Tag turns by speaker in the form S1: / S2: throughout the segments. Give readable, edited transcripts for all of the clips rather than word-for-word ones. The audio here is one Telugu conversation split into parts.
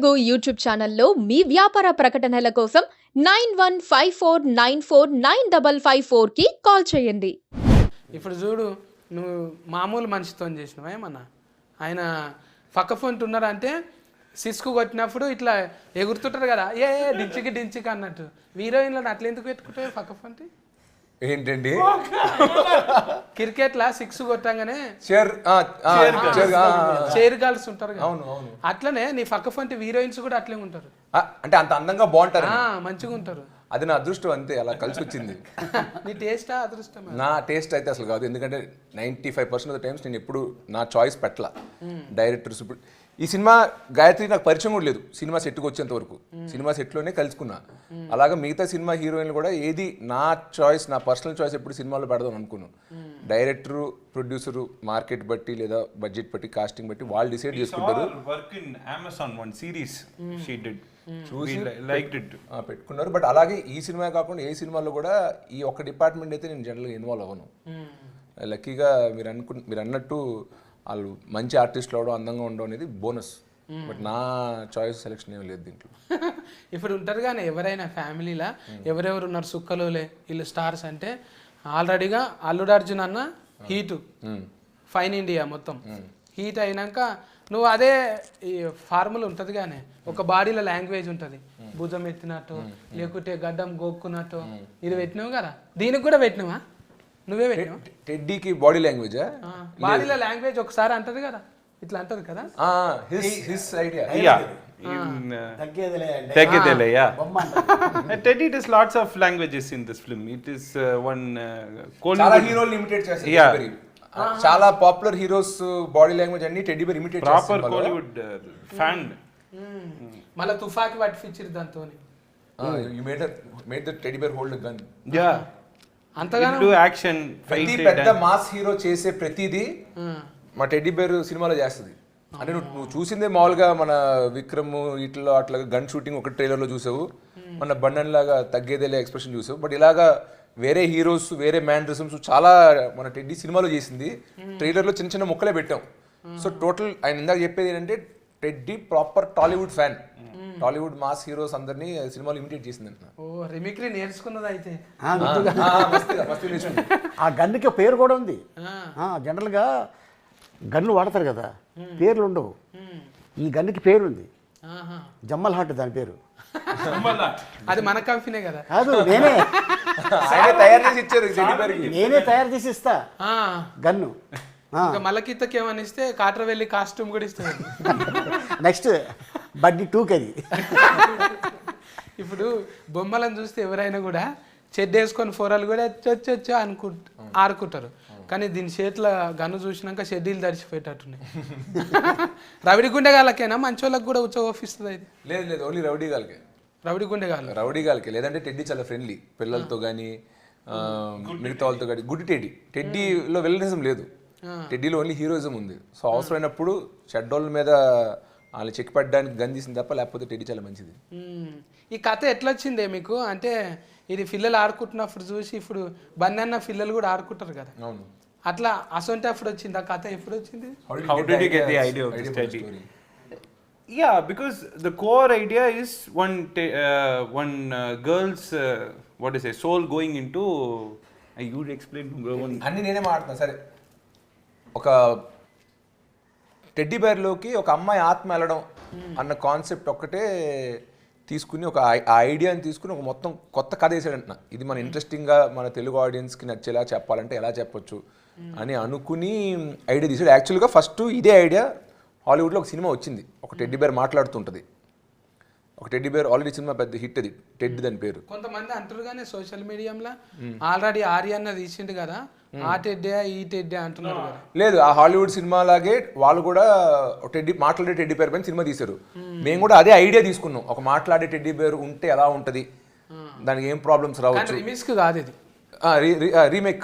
S1: తెలుగు యూట్యూబ్ ఛానల్లో మీ వ్యాపార ప్రకటనల కోసం 9154949554కి కాల్ చేయండి.
S2: ఇప్పుడు చూడు, నువ్వు మామూలు మనిషితో చేసినావా ఏమన్నా? ఆయన పక్క ఫోన్ ఉన్నారంటే సిస్కు కొట్టినప్పుడు ఇట్లా ఎగురుతుంటారు కదా, ఏ డించికి డించికి అన్నట్టు. హీరోయిన్లను అట్లా ఎందుకు పెట్టుకుంటావు పక్క ఫోన్?
S3: ఏంటండి
S2: క్రికెట్ లా సిక్స్ కొట్టంగానే
S3: షేర్
S2: గర్ల్స్ ఉంటారు కదా, అట్లనే నీ పక్క ఫోన్ హీరోయిన్స్ కూడా అట్లే ఉంటారు.
S3: అంటే అంత అందంగా బాగుంటారు,
S2: మంచిగా ఉంటారు.
S3: అది నా అదృష్టం, అంతే, అలా కలిసి వచ్చింది.
S2: నీ టేస్టా అదృష్టం?
S3: నా టేస్ట్ అయితే అసలు కాదు, ఎందుకంటే 95% ఆఫ్ ద టైమ్స్ నేను ఎప్పుడు నా చాయిస్ పెట్టలా. డైరెక్టర్స్ ఇప్పుడు ఈ సినిమా గాయత్రి నాకు పరిచయం కూడా లేదు సినిమా సెట్కి వచ్చేంత వరకు. సినిమా సెట్లోనే కలుసుకున్నా. అలాగా మిగతా సినిమా హీరోయిన్లు కూడా ఏది నా చాయిస్, నా పర్సనల్ చాయిస్ ఎప్పుడు సినిమాలో పెడదాం అనుకున్నాను. డైరెక్టరు, ప్రొడ్యూసరు మార్కెట్ బట్టి లేదా బడ్జెట్ బట్టి, కాస్టింగ్ బట్టి వాళ్ళు డిసైడ్ చేసుకుంటారు. పెట్టుకున్నారు. బట్ అలాగే ఈ సినిమా కాకుండా ఏ సినిమాలో కూడా ఈ ఒక్క డిపార్ట్మెంట్ అయితే నేను జనరల్గా ఇన్వాల్వ్ అవ్వను. లక్కీగా మీరు అన్నట్టు వాళ్ళు మంచి ఆర్టిస్టులు అవడం, అందంగా ఉండడం అనేది బోనస్. బట్ నా చాయిస్ సెలెక్షన్ ఏమి లేదు దీంట్లో.
S2: ఇప్పుడు ఉంటారు కానీ ఎవరైనా ఫ్యామిలీలా ఎవరెవరు ఉన్నారు సుక్కలోలే వీళ్ళు స్టార్స్ అంటే, ఆల్రెడీగా అల్లుడు అర్జున్ అన్న హీటు ఫైన్ ఇండియా మొత్తం హీట్ అయినాక నువ్వు అదే ఈ ఫార్ములా ఉంటుంది కానీ ఒక బాడీలో లాంగ్వేజ్ ఉంటుంది, భుజం ఎత్తినట్టు లేకుంటే గడ్డం గోక్కున్నట్టు ఇది పెట్టినావు కదా, దీనికి కూడా పెట్టినావా? నువ్వే పెట్టినావు?
S3: టెడ్డీకి బాడీ లాంగ్వేజ్,
S2: బాడీలో లాంగ్వేజ్ ఒకసారి అంటది కదా, ఇట్లా అంటది కదా.
S3: His idea.
S4: Taggedele, yeah. Teddy does lots of languages in this film. It is one
S3: చాలా హీరోలు ఇమిటేట్ చేస్తారు. చాలా పాపులర్ హీరోస్ బాడీ లాంగ్వేజ్ అన్ని టెడ్డీ బేర్ ఇమిటేట్ చేస్తారు.
S4: Proper Kollywood fan.
S2: మళ్ళా తుఫాకి పట్టి ఫీచర్ దాంతో
S3: you made the teddy bear hold gun.
S4: Yeah,
S2: అంతగానో
S4: డు యాక్షన్ ఫైట్.
S3: పెద్ద మాస్ హీరో చేసే ప్రతిదీ మా టెడ్డీ బేర్ సినిమాలో చేస్తుంది. అంటే నువ్వు చూసిందే మామూలుగా మన విక్రమ్ ఇట్లా అట్లా గన్ షూటింగ్ ఒక ట్రైలర్లో చూసావు, మన బండన్ లాగా తగ్గేదేలే ఎక్స్ప్రెషన్ చూసావు. బట్ ఇలాగా వేరే హీరోస్, వేరే మ్యానరిజమ్స్ చాలా మన టెడ్డీ సినిమాలో చేసింది. ట్రైలర్లో చిన్న చిన్న ముక్కలే పెట్టాం. సో టోటల్ ఆయన ఇందాక చెప్పేది ఏంటంటే teddy proper Tollywood fan. Tollywood mass heroes అందరినీ సినిమాలో ఇమిటేట్ చేసింది అంట.
S2: ఓ రిమిక్రీ నేర్చుకున్నది అయితే.
S5: ఆ గన్నుకి పేరు కూడా ఉంది. జనరల్గా గన్ను వాడతారు కదా, పేర్లు ఉండవు. ఈ గన్నుకి పేరు ఉంది, జమ్మల్ హాట్ దాని పేరు.
S2: అది మన కంపెనీ కదా?
S5: కాదు, నేనే
S3: తయారు చేసి ఇచ్చారు.
S5: నేనే తయారు చేసి ఇస్తా గన్ను.
S2: మల్లకిత్తకి ఏమని ఇస్తే కాట్రవెల్లి కాస్ట్యూమ్ కూడా ఇస్తుంది.
S5: నెక్స్ట్ బడ్డీ 2కి అది.
S2: ఇప్పుడు బొమ్మలను చూస్తే ఎవరైనా కూడా చెడ్డ వేసుకొని ఫోరాలు కూడా చొచ్చొచ్చు ఆడుకుంటారు. కానీ దీని చేతుల గన్ను చూసినాక షెడ్యూల్ తడిచిపోయేటట్టున్నాయి. రవిడి గుండెగాళ్ళకేనా మంచోళ్ళకి కూడా ఓఫిస్తుంది అయితే?
S3: లేదు, ఓన్లీ రౌడీ గాళ్ళకే. రౌడీ గాళ్ళకే. లేదంటే టెడ్డీ చాలా ఫ్రెండ్లీ పిల్లలతో కానీ మిగతా వాళ్ళతో కానీ. గుడ్ టెడ్డీలో విలనిజం లేదు, టెడ్డీలో ఓన్లీ హీరోయిజం ఉంది. సో అవసరమైనప్పుడు చెడ్డోళ్ళ మీద వాళ్ళు చెక్ పెట్టడానికి గన్ తీసింది తప్ప, లేకపోతే టెడ్డీ చాలా మంచిది.
S2: ఈ కథ ఎట్లా వచ్చిందే మీకు? అంటే ఇది పిల్లలు ఆడుకుంటున్నప్పుడు చూసి ఇప్పుడు బన్నన్న పిల్లలు కూడా ఆడుకుంటారు కదా, అట్లా అసొంటి అప్పుడు వచ్చింది ఆ కథ. ఎప్పుడు వచ్చింది?
S4: How did you get the idea of this Teddy? Yeah, because the core idea is one girl's what is it, soul going into. You explain one.
S3: అన్ని నేనే మాట్లాడుతున్నా. సరే, ఒక టెడ్డీ బేర్లోకి ఒక అమ్మాయి ఆత్మ వెళ్ళడం అన్న కాన్సెప్ట్ ఒక్కటే తీసుకుని, ఒక ఐడియాని తీసుకుని ఒక మొత్తం కొత్త కథ వేసాడంటున్నా. ఇది మన ఇంట్రెస్టింగ్గా మన తెలుగు ఆడియన్స్కి నచ్చేలా చెప్పాలంటే ఎలా చెప్పొచ్చు అని అనుకుని ఐడియా తీసాడు. యాక్చువల్గా ఫస్ట్ ఇదే ఐడియా హాలీవుడ్లో ఒక సినిమా వచ్చింది, ఒక టెడ్డీ బేర్ మాట్లాడుతుంటుంది. ఒక టెడ్డీ బేర్ ఆల్రెడీ సినిమా పెద్ద హిట్, అది టెడ్ దాని పేరు.
S2: కొంతమంది అంటారు కానీ సోషల్ మీడియాలో ఆల్రెడీ ఆర్యన్న తీసిండు కదా, ఆ టెడ్డే ఈ టెడ్డే అంటున్నారు కదా.
S3: లేదు, ఆ హాలీవుడ్ సినిమా లాగే వాళ్ళు కూడా మాట్లాడే టెడ్డీ బేర్ పైన సినిమా తీశారు. మేము కూడా అదే ఐడియా తీసుకున్నాం, ఒక మాట్లాడే టెడ్డీ బేర్ ఉంటే ఎలా ఉంటుంది, దానికి ఏం ప్రాబ్లమ్స్ రావచ్చు.
S2: రీమేక్ కాదు ఇది,
S3: రీమేక్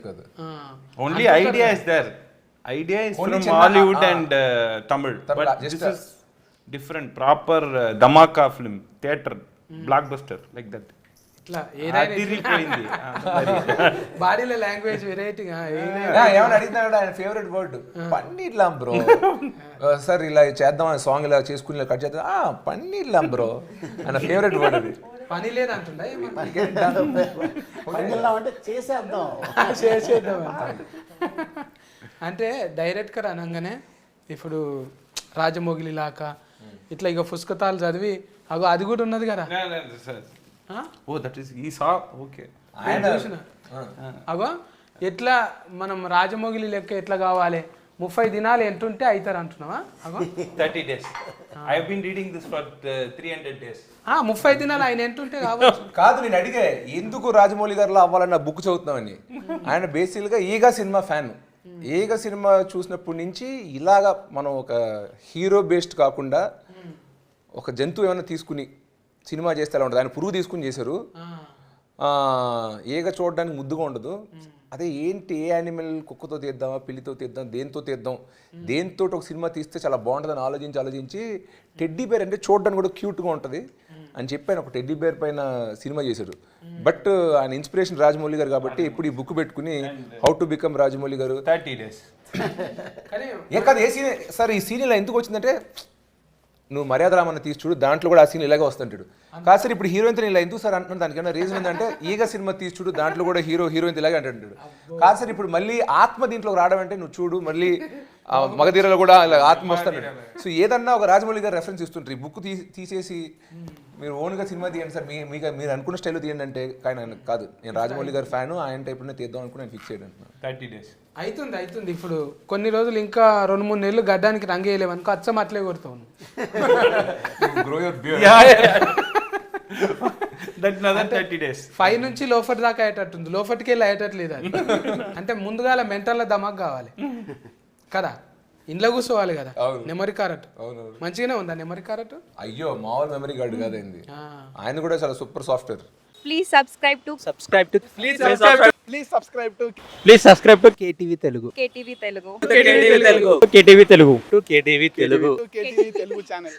S3: కాదు.
S4: Only idea is there. Idea is from Hollywood and Tamil, but this is different, proper dhamaka film, theater blockbuster like that.
S2: ఇట్లా
S4: అదిరిపోయింది.
S2: బాడీలో లాంగ్వేజ్ వెరైటీగా
S3: ఏమైనా అడిగినా కూడా ఆయన ఫేవరెట్ వర్డ్ పన్నీర్ లాం బ్రో. సార్ ఇలా చేద్దాం సాంగ్ ఇలా చేసుకుని ఇలా కట్ చేద్దాం పన్నీర్ లాం బ్రో ఆయన ఫేవరెట్ వర్డ్ అది.
S2: పని లేదంటుండ
S5: అంటే చేసేద్దాం.
S2: చేసేద్దాం అంటే డైరెక్ట్గా అనగానే ఇప్పుడు రాజమౌళి లాగా ఇట్లా ఇక పుస్తకాలు చదివి అగో అది కూడా ఉన్నది కదా.
S4: ఓ దట్ ఈస్ ఈ సా ఓకే
S2: ఆయన చూసిన అగో ఎట్లా మనం రాజమౌళి లెక్క ఎట్లా కావాలి 30 దినాలు ఎంటుంటే అవుతారు అంటున్నావా? అగో
S4: 30 days. I have been reading this for 300 days.
S2: 30 దినాలు ఆయన ఎంటుంటే కావచ్చు.
S3: కాదు నేను అడిగే ఎందుకు రాజమౌళి గారిలో అవ్వాలన్న బుక్ చదువుతున్నామని. ఆయన బేసిక్గా ఈగా సినిమా ఫ్యాన్. ఈగ సినిమా చూసినప్పటి నుంచి ఇలాగా మనం ఒక హీరో బేస్డ్ కాకుండా ఒక జంతువు ఏమైనా తీసుకుని సినిమా చేస్తే ఎలా ఉంటుంది. ఆయన పురుగు తీసుకుని చేశారు. ఈగ చూడడానికి ముద్దుగా ఉండదు. అదే ఏంటి ఏ యానిమల్ కుక్కతో తీద్దామా పిల్లితో తీద్దాం దేంతో తీద్దాం దేంతో ఒక సినిమా తీస్తే చాలా బాగుంటుందని ఆలోచించి టెడ్డీ బేర్ అంటే చూడడానికి కూడా క్యూట్గా ఉంటుంది అని చెప్పి ఆయన ఒక టెడ్డీ బేర్ పైన సినిమా చేశారు. బట్ ఆయన ఇన్స్పిరేషన్ రాజమౌళి గారు కాబట్టి ఇప్పుడు ఈ బుక్ పెట్టుకుని హౌ టు బికమ్ రాజమౌళి గారు
S4: 30 days.
S3: ఏ కాదు ఏ సీన్ సార్ ఈ సీన్ ఇలా ఎందుకు వచ్చిందంటే నువ్వు మర్యాద రామన్న తీసి చూడు దాంట్లో కూడా ఆ సీన్ ఇలాగే వస్తుంటాడు. కాదు సార్ ఇప్పుడు హీరోయిన్తో ఇలా ఎందుకు సార్ అంటున్నాను దానికి ఏమైనా రీజన్ ఏంటంటే ఈగ సినిమా తీసి చూడు దాంట్లో కూడా హీరోయిన్ ఇలాగే అంటాడు. కాదు సార్ ఇప్పుడు మళ్ళీ ఆత్మ దీంట్లోకి రావడం అంటే నువ్వు చూడు మళ్ళీ మగధీరలో కూడా ఇలా ఆత్మ వస్తాడు. సో ఏదన్నా ఒక రాజమౌళి గారు రెఫరెన్స్ ఇస్తుంటారు. ఈ బుక్ తీసేసి మీరు ఓన్గా సినిమా తీయండి సార్ మీరు అనుకున్న స్టైల్లో తీయండి అంటే కానీ ఆయన కాదు నేను రాజమౌళి గారు ఫ్యాను ఆయన టైప్లోనే తీద్దాం అనుకుని నేను ఫిక్స్ అయ్యాడు అంటున్నాను.
S4: 30 days.
S2: అవుతుంది ఇప్పుడు కొన్ని రోజులు ఇంకా 2-3 నెలలు గడ్డానికి రంగు వేయలేము అనుకో అచ్చం అట్లే కొడతాను.
S4: That's another 30 days.
S2: 5 నుంచి లోఫట్ దాకా అయ్యేటట్టుంది. లోఫట్కి వెళ్ళి అయ్యేటట్లేదు అది. అంటే ముందుగా మెంటల్ దమాక్ కావాలి కదా. ఇంట్లో కూర్చోవాలి కదా. నెమరీ కారట్ మంచిగానే ఉందా నెమరీ కారట్?
S3: అయ్యో మామూలు మెమరీ కార్డు కాదండి. ఆయన కూడా చాలా super software.
S6: Please subscribe to
S7: KTV Telugu.
S6: KTV Telugu.
S7: KTV Telugu. KTV Telugu. KTV Telugu.
S8: KTV Telugu channel.